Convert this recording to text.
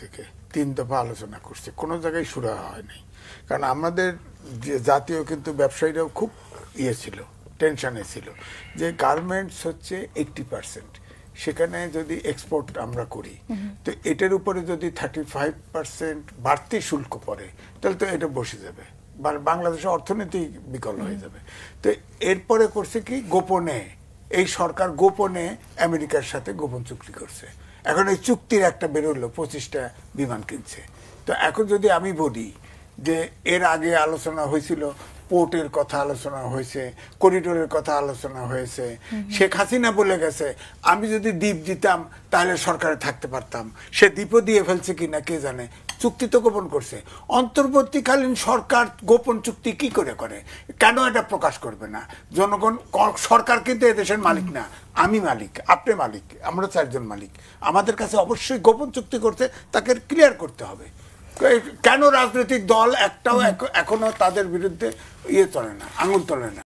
থেকে 3 দফা আলোচনা করছে, কোনো জায়গায় সুরা হয় নাই। কারণ আমাদের যে জাতীয় কিন্তু ব্যবসায়ীরাও খুব ছিল, টেনশনে ছিল যে গার্মেন্টস হচ্ছে 80%, সেখানে যদি এক্সপোর্ট আমরা করি তো এটার উপরে যদি 35% বাড়তি শুল্ক পড়ে তাহলে তো এটা বসে যাবে, বাংলাদেশের অর্থনীতি বিকল হয়ে যাবে। তো এরপরে করছে কি, গোপনে এই সরকার গোপনে আমেরিকার সাথে গোপন চুক্তি করছে। এখন এই চুক্তির একটা বেরোলো 25টা বিমান কিনছে। তো এখন যদি আমি বলি যে এর আগে আলোচনা হয়েছিল, পোর্টের কথা আলোচনা হয়েছে, করিডোরের কথা আলোচনা হয়েছে, শেখ হাসিনা বলে গেছে আমি যদি দ্বীপ দিতাম তাহলে সরকারে থাকতে পারতাম, সে দ্বীপও দিয়ে ফেলছে কিনা কে জানে, চুক্তি তো গোপন করছে। অন্তর্বর্তীকালীন সরকার গোপন চুক্তি কি করে করে, কেন এটা প্রকাশ করবে না? জনগণ, সরকার কিন্তু এদেশের মালিক না, আমি মালিক, আপনি মালিক, আমরা 4 জন মালিক। আমাদের কাছে অবশ্যই গোপন চুক্তি করতে তাকে ক্লিয়ার করতে হবে। কেন রাজনৈতিক দল একটাও এখনো তাদের বিরুদ্ধে চলে না, আঙুল তোলে না?